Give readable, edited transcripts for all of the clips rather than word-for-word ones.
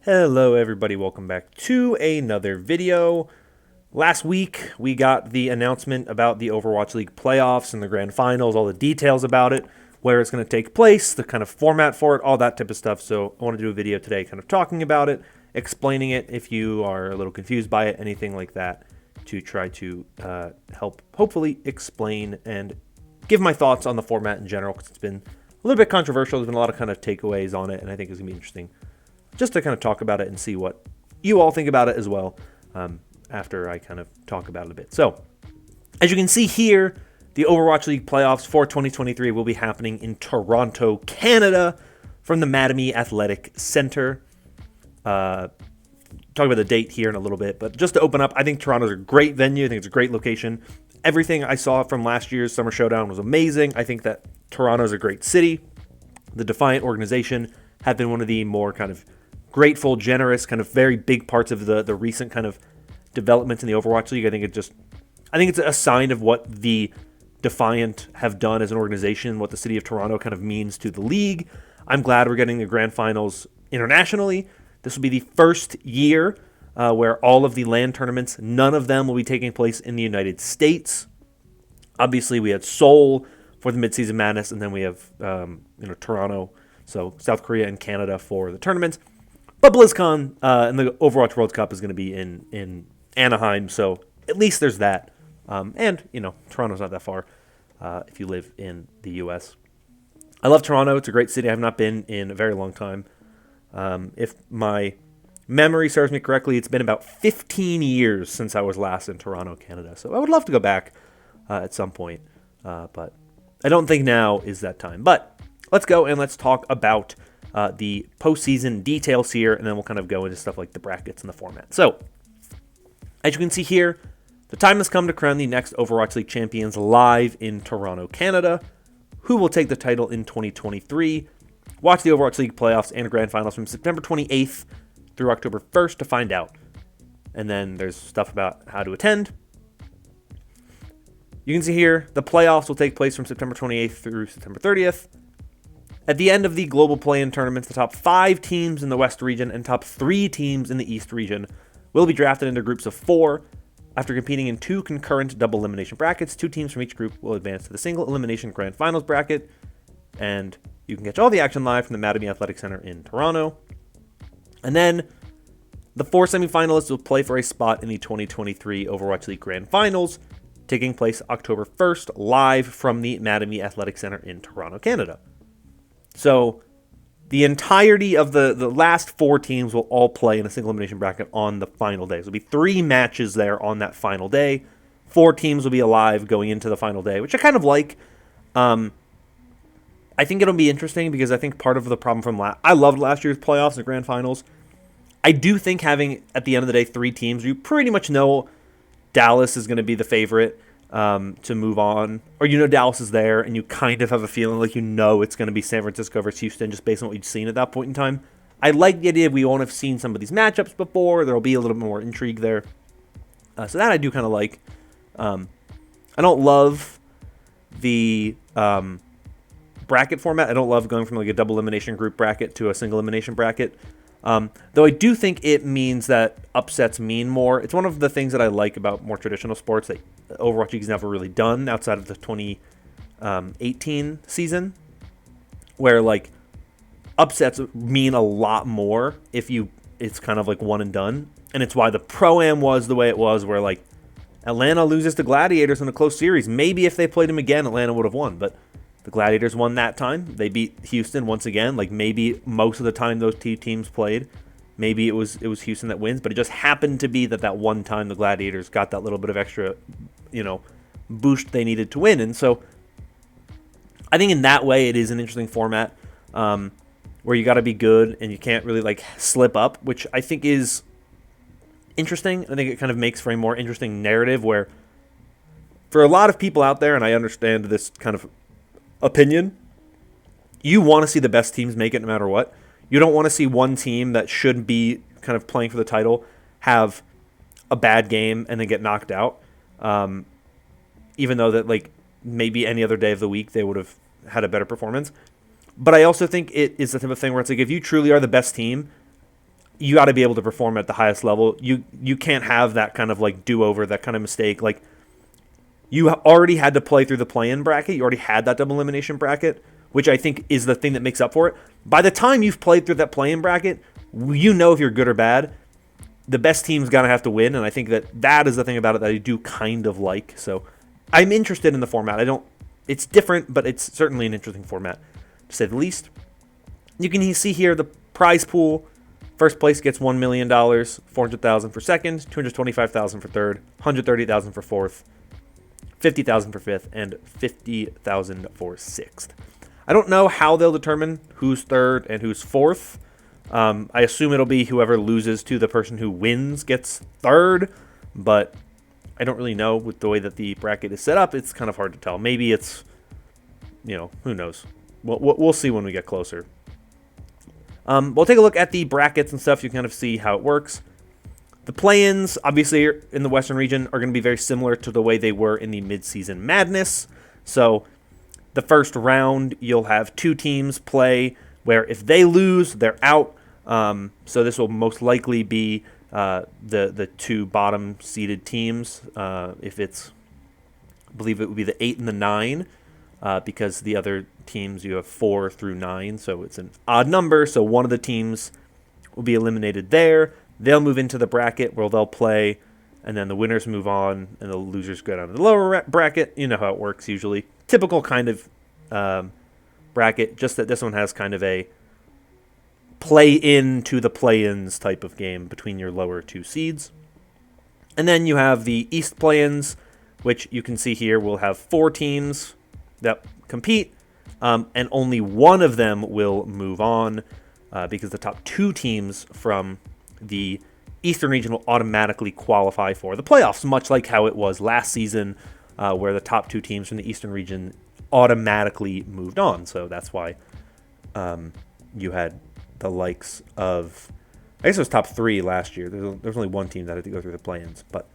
Hello everybody, welcome back to another video. Last week we got the announcement about the Overwatch League playoffs and the grand finals, all the details about it, where it's going to take place, the kind of format for it, all that type of stuff. So I want to do a video today kind of talking about it, explaining it if you are a little confused by it, anything like that, to try to help hopefully explain and give my thoughts on the format in general, because it's been a little bit controversial. There's been a lot of kind of takeaways on it, and I think it's going to be interesting just to kind of talk about it and see what you all think about it as well after I kind of talk about it a bit. So, as you can see here, the Overwatch League playoffs for 2023 will be happening in Toronto, Canada, from the ATVI Athletic Center. Talk about the date here in a little bit, but just to open up, I think Toronto's a great venue. I think it's a great location. Everything I saw from last year's Summer Showdown was amazing. I think that Toronto's a great city. The Defiant organization have been one of the more kind of grateful, generous, kind of very big parts of the recent kind of developments in the Overwatch League. I think it's a sign of what the Defiant have done as an organization, what the city of Toronto kind of means to the league. I'm glad we're getting the grand finals internationally. This will be the first year where all of the LAN tournaments, none of them will be taking place in the United States. Obviously, we had Seoul for the Mid-Season Madness, and then we have Toronto, so South Korea and Canada for the tournaments. But BlizzCon and the Overwatch World Cup is going to be in Anaheim, so at least there's that. And, Toronto's not that far if you live in the U.S. I love Toronto. It's a great city. I have not been in a very long time. If my memory serves me correctly, it's been about 15 years since I was last in Toronto, Canada. So I would love to go back at some point, but I don't think now is that time. But let's go and let's talk about the postseason details here, and then we'll kind of go into stuff like the brackets and the format. So, as you can see here, the time has come to crown the next Overwatch League champions live in Toronto, Canada. Who will take the title in 2023? Watch the Overwatch League playoffs and grand finals from September 28th through October 1st to find out. And then there's stuff about how to attend. You can see here, the playoffs will take place from September 28th through September 30th. At the end of the global play-in tournaments, the top 5 teams in the West region and top 3 teams in the East region will be drafted into groups of 4. After competing in 2 concurrent double elimination brackets, 2 teams from each group will advance to the single elimination grand finals bracket. And you can catch all the action live from the ATVI Athletic Center in Toronto. And then the 4 semifinalists will play for a spot in the 2023 Overwatch League grand finals, taking place October 1st, live from the ATVI Athletic Center in Toronto, Canada. So the entirety of the last 4 teams will all play in a single elimination bracket on the final day. So there'll be 3 matches there on that final day. 4 teams will be alive going into the final day, which I kind of like. I think it'll be interesting because I think part of the problem from I loved last year's playoffs and grand finals. I do think having, at the end of the day, 3 teams, you pretty much know Dallas is going to be the favorite to move on, or Dallas is there, and you kind of have a feeling like it's going to be San Francisco versus Houston just based on what you've seen at that point in time. I like the idea we won't have seen some of these matchups before. There'll be a little bit more intrigue there. So that I do kind of like. I don't love the bracket format. I don't love going from like a double elimination group bracket to a single elimination bracket. Though I do think it means that upsets mean more. It's one of the things that I like about more traditional sports that Overwatch League's never really done outside of the 2018 season, where like upsets mean a lot more if it's kind of like one and done. And it's why the Pro-Am was the way it was, where like Atlanta loses to Gladiators in a close series. Maybe if they played them again, Atlanta would have won, but the Gladiators won that time. They beat Houston once again. Like maybe most of the time those 2 teams played, maybe it was Houston that wins, but it just happened to be that one time the Gladiators got that little bit of extra, boost they needed to win. And so I think in that way it is an interesting format where you got to be good and you can't really like slip up, which I think is interesting. I think it kind of makes for a more interesting narrative where for a lot of people out there, and I understand this kind of opinion, you want to see the best teams make it no matter what. You don't want to see one team that should be kind of playing for the title have a bad game and then get knocked out. Even though that like maybe any other day of the week they would have had a better performance. But I also think it is the type of thing where it's like if you truly are the best team, you got to be able to perform at the highest level. You can't have that kind of like do-over, that kind of mistake. Like, you already had to play through the play-in bracket. You already had that double elimination bracket, which I think is the thing that makes up for it. By the time you've played through that play-in bracket, you know if you're good or bad. The best team's going to have to win, and I think that is the thing about it that I do kind of like. So I'm interested in the format. It's different, but it's certainly an interesting format, to say the least. You can see here the prize pool. First place gets $1 million, $400,000 for second, $225,000 for third, $130,000 for fourth, $50,000 for fifth, and $50,000 for sixth. I don't know how they'll determine who's third and who's fourth. I assume it'll be whoever loses to the person who wins gets third, but I don't really know with the way that the bracket is set up. It's kind of hard to tell. Maybe it's, who knows. We'll see when we get closer. We'll take a look at the brackets and stuff. You can kind of see how it works. The play-ins, obviously, in the Western region are going to be very similar to the way they were in the mid-season madness. So the first round, you'll have two teams play where if they lose, they're out. So this will most likely be the two bottom-seeded teams. If it's, I believe it would be the 8 and the 9, because the other teams, you have 4 through 9, so it's an odd number. So one of the teams will be eliminated there. They'll move into the bracket where they'll play, and then the winners move on, and the losers go down to the lower bracket. You know how it works usually. Typical kind of bracket, just that this one has kind of a play-in to the play-ins type of game between your lower two seeds. And then you have the East play-ins, which you can see here will have 4 teams that compete, and only one of them will move on because the top 2 teams from the Eastern region will automatically qualify for the playoffs, much like how it was last season, where the top 2 teams from the Eastern region automatically moved on. So that's why you had the likes of, I guess it was top 3 last year. There was only one team that had to go through the play-ins, but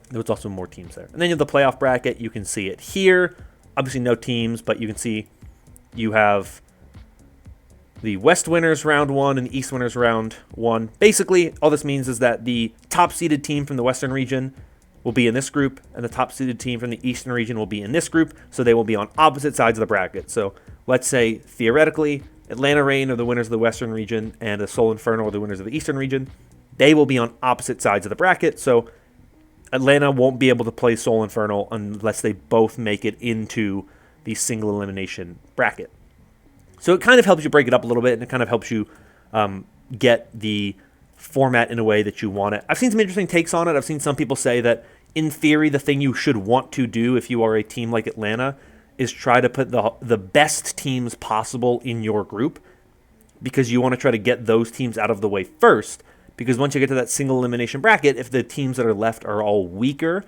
there was also more teams there. And then you have the playoff bracket. You can see it here. Obviously no teams, but you can see you have the West winners round 1 and the East winners round 1. Basically, all this means is that the top-seeded team from the Western region will be in this group, and the top-seeded team from the Eastern region will be in this group, so they will be on opposite sides of the bracket. So let's say, theoretically, Atlanta Reign are the winners of the Western region, and the Soul Inferno are the winners of the Eastern region. They will be on opposite sides of the bracket, so Atlanta won't be able to play Soul Inferno unless they both make it into the single elimination bracket. So it kind of helps you break it up a little bit, and it kind of helps you get the format in a way that you want it. I've seen some interesting takes on it. I've seen some people say that, in theory, the thing you should want to do if you are a team like Atlanta is try to put the best teams possible in your group, because you want to try to get those teams out of the way first. Because once you get to that single elimination bracket, if the teams that are left are all weaker,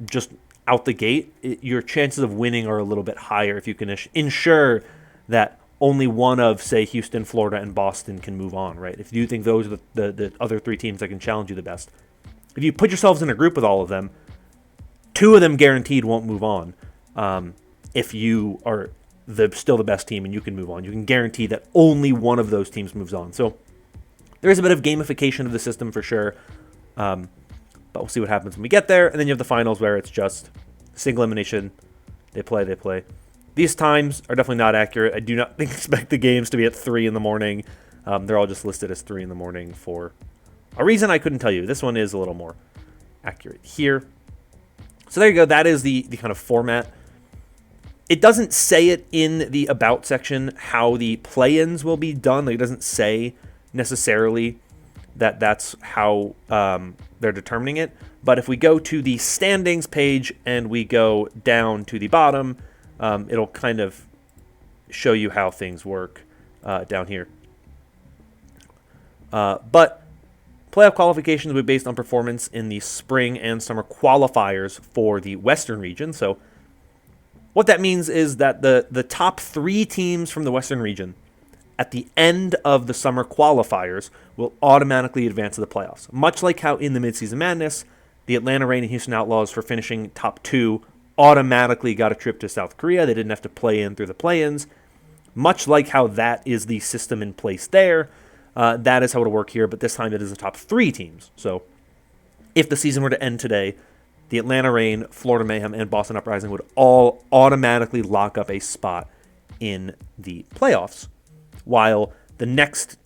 just out the gate, your chances of winning are a little bit higher if you can ensure that only one of, say, Houston, Florida, and Boston can move on, right? If you think those are the other 3 teams that can challenge you the best. If you put yourselves in a group with all of them, 2 of them guaranteed won't move on. If you are still the best team and you can move on, you can guarantee that only one of those teams moves on. So there is a bit of gamification of the system for sure, but we'll see what happens when we get there. And then you have the finals where it's just single elimination. They play. These times are definitely not accurate. I do not expect the games to be at 3 in the morning. They're all just listed as 3 in the morning for a reason I couldn't tell you. This one is a little more accurate here. So there you go. That is the kind of format. It doesn't say it in the About section how the play-ins will be done. Like, it doesn't say necessarily that that's how they're determining it. But if we go to the standings page and we go down to the bottom, it'll kind of show you how things work down here. But playoff qualifications will be based on performance in the spring and summer qualifiers for the Western region. So what that means is that the top 3 teams from the Western region at the end of the summer qualifiers will automatically advance to the playoffs. Much like how in the Midseason Madness, the Atlanta Reign and Houston Outlaws, for finishing top 2, automatically got a trip to South Korea. They didn't have to play in through the play-ins. Much like how that is the system in place there, That is how it'll work here, but this time it is the top 3 teams. So if the season were to end today, the Atlanta Reign, Florida Mayhem, and Boston Uprising would all automatically lock up a spot in the playoffs, while the next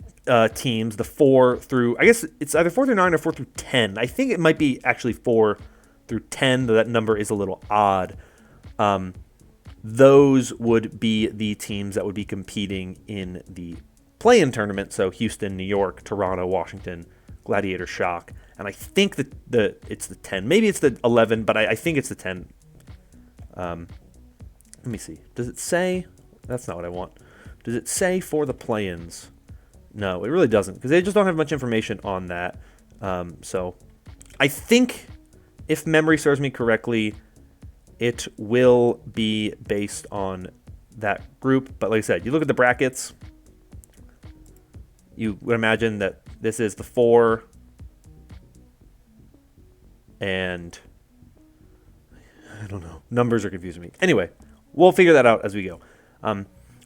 teams, the 4 through, I guess it's either 4 through 9 or 4 through 10. I think it might be actually 4 through 10, though that number is a little odd. Those would be the teams that would be competing in the play-in tournament. So Houston, New York, Toronto, Washington, Gladiator, Shock. And I think that it's the 10. Maybe it's the 11, but I think it's the 10. Let me see. Does it say? That's not what I want. Does it say for the play-ins? No, it really doesn't, because they just don't have much information on that. So I think, if memory serves me correctly, it will be based on that group. But like I said, you look at the brackets, you would imagine that this is the 4, and I don't know. Numbers are confusing me. Anyway, we'll figure that out as we go.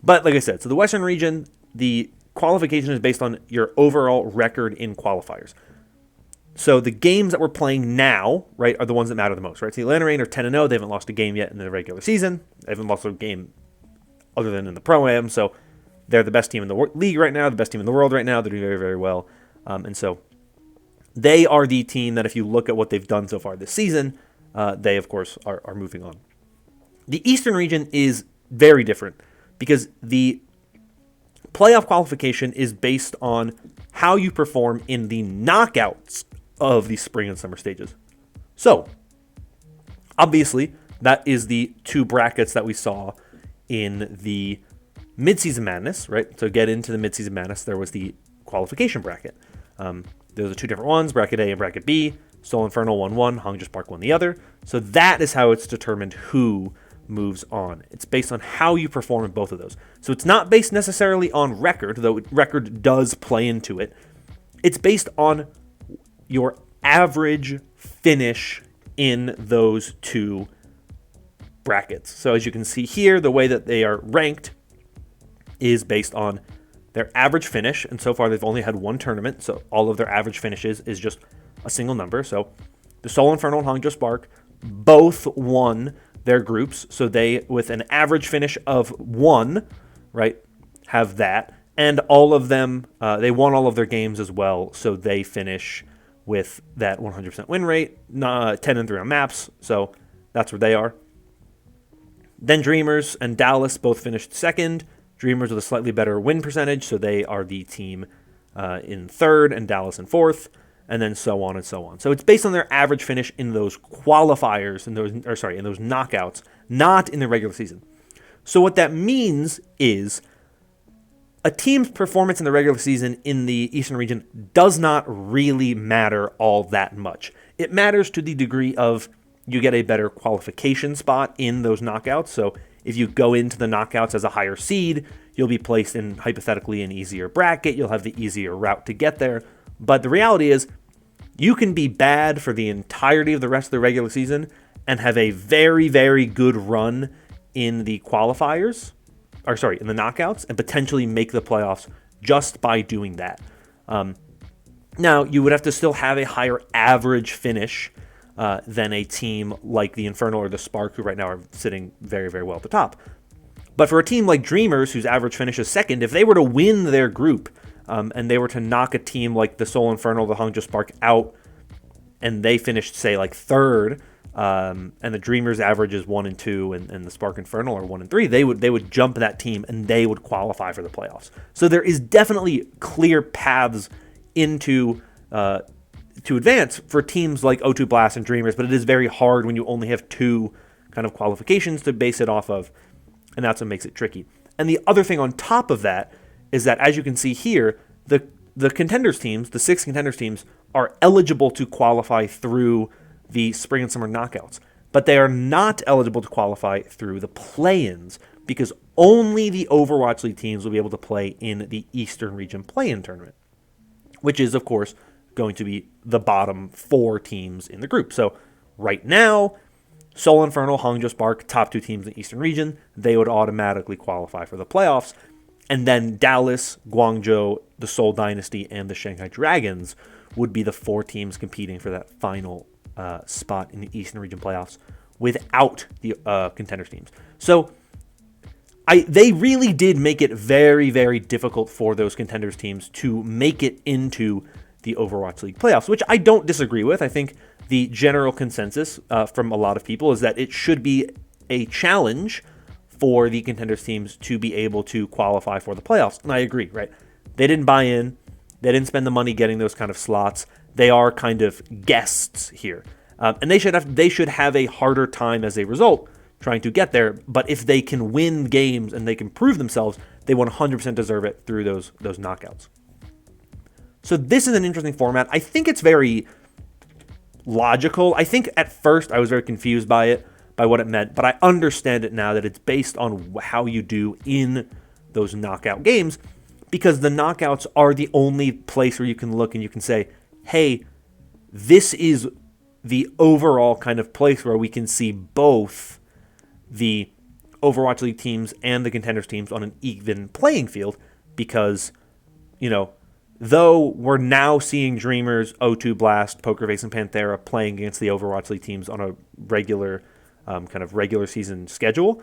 But like I said, so the Western region, the qualification is based on your overall record in qualifiers. So the games that we're playing now, right, are the ones that matter the most, right? So the Atlanta Reign are 10-0. They haven't lost a game yet in the regular season. They haven't lost a game other than in the Pro-Am. So they're the best team in the league right now, the best team in the world right now. They're doing very, very well. And so they are the team that, if you look at what they've done so far this season, they, of course, are moving on. The Eastern region is very different because the playoff qualification is based on how you perform in the knockouts of the spring and summer stages. So, obviously, that is the 2 brackets that we saw in the Midseason Madness, right? To get into the Midseason Madness, there was the qualification bracket. Those are 2 different ones, Bracket A and Bracket B. Soul Infernal won one, Hung Just Park won the other. So that is how it's determined who moves on. It's based on how you perform in both of those. So it's not based necessarily on record, though record does play into it. It's based on your average finish in those 2 brackets. So as you can see here, the way that they are ranked is based on their average finish, and so far they've only had 1 tournament, so all of their average finishes is just a single number. So the Soul Infernal and Hung Just Spark both won their groups, so they, with an average finish of 1, right, have that, and all of them, they won all of their games as well, so they finish with that 100% win rate, 10-3 on maps, so that's where they are. Then Dreamers and Dallas both finished second. Dreamers with a slightly better win percentage, so they are the team in third, and Dallas in fourth, and then so on and so on. So it's based on their average finish in those qualifiers, in those knockouts, not in the regular season. So what that means is a team's performance in the regular season in the Eastern region does not really matter all that much. It matters to the degree of you get a better qualification spot in those knockouts. So if you go into the knockouts as a higher seed, you'll be placed in, hypothetically, an easier bracket. You'll have the easier route to get there. But the reality is, you can be bad for the entirety of the rest of the regular season and have a very, very good run in the qualifiers, in the knockouts, and potentially make the playoffs just by doing that. Now, you would have to still have a higher average finish than a team like the Infernal or the Spark, who right now are sitting very, very well at the top. But for a team like Dreamers, whose average finish is second, if they were to win their group and they were to knock a team like the Soul Infernal, the Hung Just Spark out, and they finished, say, like third, and the Dreamers' average is 1 and 2, and the Spark Infernal are 1 and 3, they would jump that team and they would qualify for the playoffs. So there is definitely clear paths into to advance for teams like O2 Blast and Dreamers, but it is very hard when you only have 2 kind of qualifications to base it off of, and that's what makes it tricky. And the other thing on top of that is that, as you can see here, the contenders teams, the 6 contenders teams, are eligible to qualify through the spring and summer knockouts, but they are not eligible to qualify through the play-ins, because only the Overwatch League teams will be able to play in the Eastern Region play-in tournament, which is, of course, going to be the bottom 4 teams in the group. So right now, Soul Infernal, Hung Just Spark, top 2 teams in the Eastern Region, they would automatically qualify for the playoffs. And then Dallas, Guangzhou, the Seoul Dynasty, and the Shanghai Dragons would be the 4 teams competing for that final spot in the Eastern Region playoffs without the contenders teams. So they really did make it very, very difficult for those contenders teams to make it into the Overwatch League playoffs, which I don't disagree with. I think the general consensus from a lot of people is that it should be a challenge for the contenders teams to be able to qualify for the playoffs. And I agree, right? They didn't buy in. They didn't spend the money getting those kind of slots. They are kind of guests here. And they should have a harder time as a result trying to get there. But if they can win games and they can prove themselves, they 100% deserve it through those knockouts. So this is an interesting format. I think it's very logical. I think at first I was very confused by it, by what it meant, but I understand it now that it's based on how you do in those knockout games, because the knockouts are the only place where you can look and you can say, hey, this is the overall kind of place where we can see both the Overwatch League teams and the contenders teams on an even playing field, because, though we're now seeing Dreamers, O2 Blast, Pokerface, and Panthera playing against the Overwatch League teams on a regular season schedule,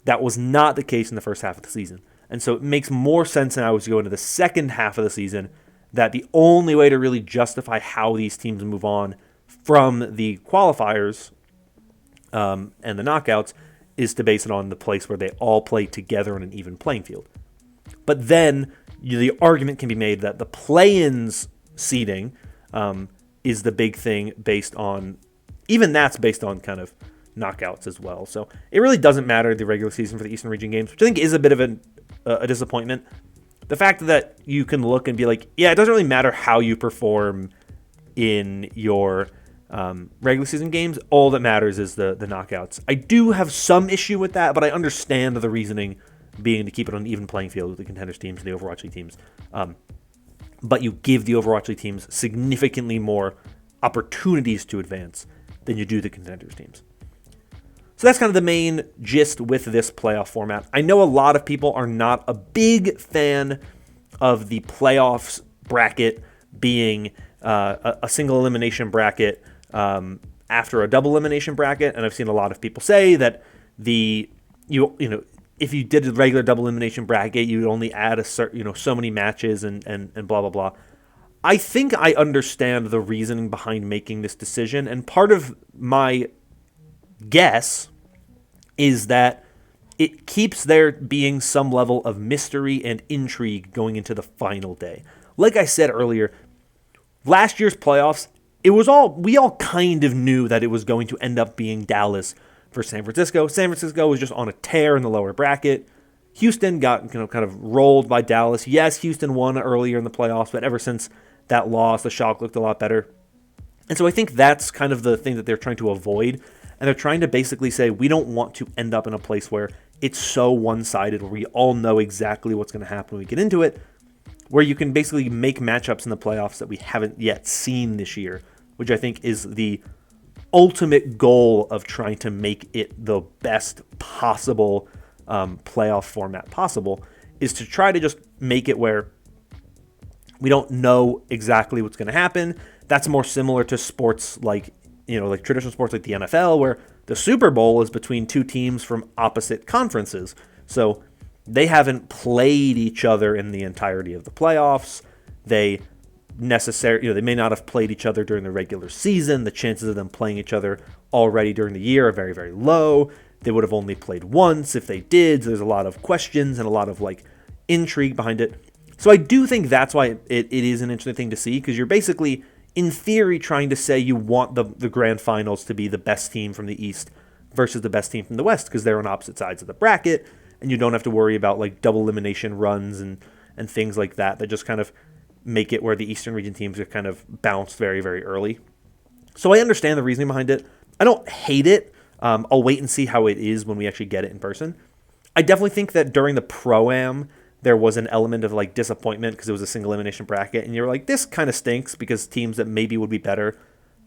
that was not the case in the first half of the season. And so it makes more sense now as you go into the second half of the season that the only way to really justify how these teams move on from the qualifiers and the knockouts is to base it on the place where they all play together on an even playing field. But then the argument can be made that the play-ins seeding is the big thing based on, even that's based on kind of knockouts as well. So it really doesn't matter the regular season for the Eastern Region games, which I think is a bit of a disappointment. The fact that you can look and be like, yeah, it doesn't really matter how you perform in your regular season games. All that matters is the knockouts. I do have some issue with that, but I understand the reasoning being to keep it on an even playing field with the contenders teams and the Overwatch League teams. But you give the Overwatch League teams significantly more opportunities to advance than you do the contenders teams. So that's kind of the main gist with this playoff format. I know a lot of people are not a big fan of the playoffs bracket being a single elimination bracket after a double elimination bracket, and I've seen a lot of people say that if you did a regular double elimination bracket, you'd only add a certain, so many matches and blah blah blah. I think I understand the reasoning behind making this decision, and part of my guess is that it keeps there being some level of mystery and intrigue going into the final day. Like I said earlier, last year's playoffs, we all kind of knew that it was going to end up being Dallas for San Francisco. San Francisco was just on a tear in the lower bracket. Houston got kind of rolled by Dallas. Yes, Houston won earlier in the playoffs, but ever since that loss, the Shock looked a lot better. And so I think that's kind of the thing that they're trying to avoid. And they're trying to basically say, we don't want to end up in a place where it's so one-sided, where we all know exactly what's going to happen when we get into it, where you can basically make matchups in the playoffs that we haven't yet seen this year, which I think is the ultimate goal of trying to make it the best possible playoff format possible, is to try to just make it where we don't know exactly what's going to happen. That's more similar to sports like traditional sports like the NFL, where the Super Bowl is between two teams from opposite conferences. So they haven't played each other in the entirety of the playoffs. They may not have played each other during the regular season. The chances of them playing each other already during the year are very, very low. They would have only played once if they did. So there's a lot of questions and a lot of intrigue behind it. So I do think that's why it is an interesting thing to see, because you're basically, in theory, trying to say you want the grand finals to be the best team from the East versus the best team from the West, because they're on opposite sides of the bracket, and you don't have to worry about double elimination runs and things like that just kind of make it where the Eastern region teams are kind of bounced very, very early. So I understand the reasoning behind it. I don't hate it. I'll wait and see how it is when we actually get it in person. I definitely think that during the Pro-Am, there was an element of disappointment because it was a single elimination bracket, and you're like, this kind of stinks, because teams that maybe would be better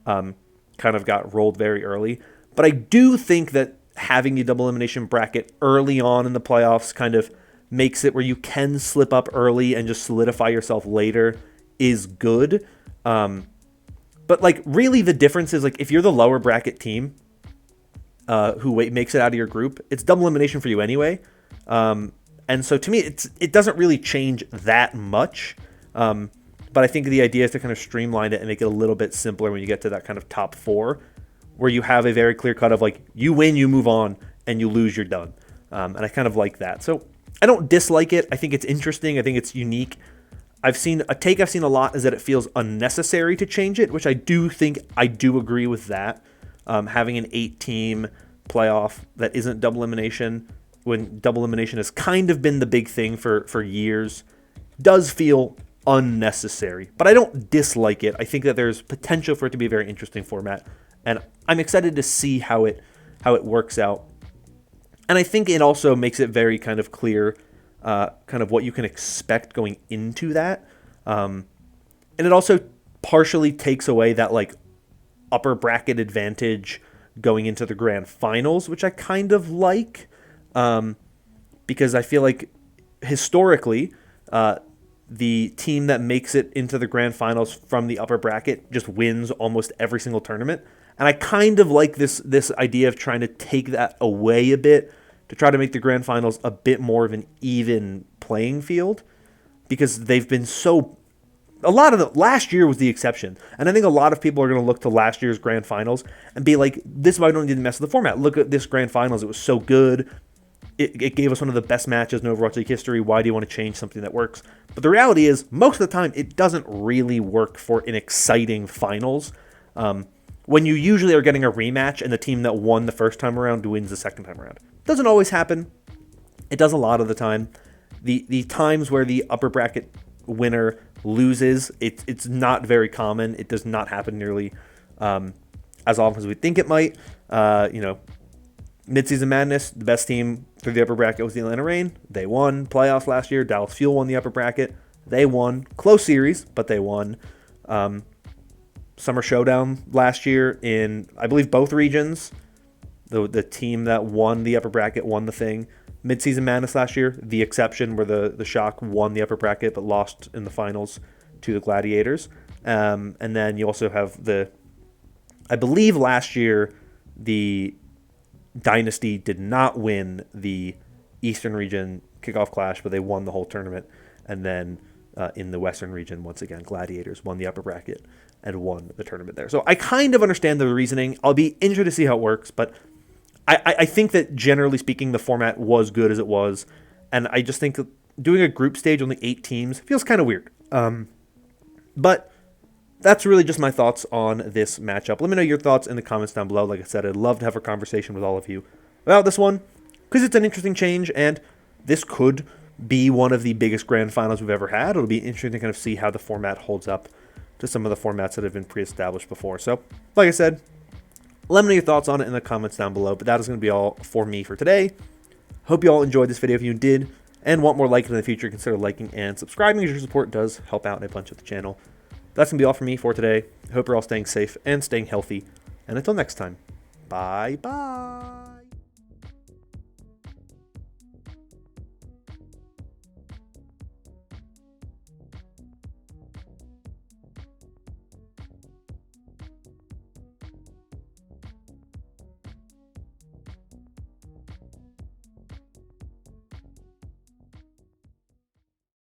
kind of got rolled very early. But I do think that having the double elimination bracket early on in the playoffs kind of makes it where you can slip up early and just solidify yourself later is good. But like really the difference is like if you're the lower bracket team who makes it out of your group, it's double elimination for you anyway. And so to me, it doesn't really change that much. But I think the idea is to kind of streamline it and make it a little bit simpler when you get to that kind of top 4, where you have a very clear cut of like you win, you move on, and you lose, you're done. And I kind of like that. So I don't dislike it. I think it's interesting. I think it's unique. I've seen a lot is that it feels unnecessary to change it, which I do agree with that. Having an 8-team playoff that isn't double elimination, when double elimination has kind of been the big thing for years, does feel unnecessary. But I don't dislike it. I think that there's potential for it to be a very interesting format, and I'm excited to see how it works out. And I think it also makes it very kind of clear kind of what you can expect going into that. And it also partially takes away that like upper bracket advantage going into the grand finals, which I kind of like, because I feel like historically the team that makes it into the grand finals from the upper bracket just wins almost every single tournament. And I kind of like this idea of trying to take that away a bit to try to make the grand finals a bit more of an even playing field, because they've been last year was the exception. And I think a lot of people are going to look to last year's grand finals and be like, this is why I don't need to mess with the format. Look at this grand finals. It was so good. It gave us one of the best matches in Overwatch League history. Why do you want to change something that works? But the reality is, most of the time, it doesn't really work for an exciting finals. When you usually are getting a rematch and the team that won the first time around wins the second time around. Doesn't always happen. It does a lot of the time. The times where the upper bracket winner loses, it's not very common. It does not happen nearly as often as we think it might. Mid-season madness, the best team through the upper bracket was the Atlanta Reign. They won playoffs last year. Dallas Fuel won the upper bracket. They won. Close series, but they won. Summer Showdown last year in, I believe, both regions. The team that won the upper bracket won the thing. Mid-season madness last year, the exception where the Shock won the upper bracket but lost in the finals to the Gladiators. And then you also have I believe last year the Dynasty did not win the Eastern region kickoff clash, but they won the whole tournament. And then in the Western region, once again, Gladiators won the upper bracket and won the tournament there. So I kind of understand the reasoning. I'll be interested to see how it works, but I think that generally speaking, the format was good as it was. And I just think that doing a group stage, only 8 teams, feels kind of weird. But that's really just my thoughts on this matchup. Let me know your thoughts in the comments down below. Like I said, I'd love to have a conversation with all of you about this one, because it's an interesting change, and this could be one of the biggest grand finals we've ever had. It'll be interesting to kind of see how the format holds up to some of the formats that have been pre-established before. So, like I said, let me know your thoughts on it in the comments down below. But that is going to be all for me for today. Hope you all enjoyed this video. If you did and want more like it in the future, consider liking and subscribing, as your support does help out a bunch of the channel. That's going to be all for me for today. I hope you're all staying safe and staying healthy. And until next time, bye-bye.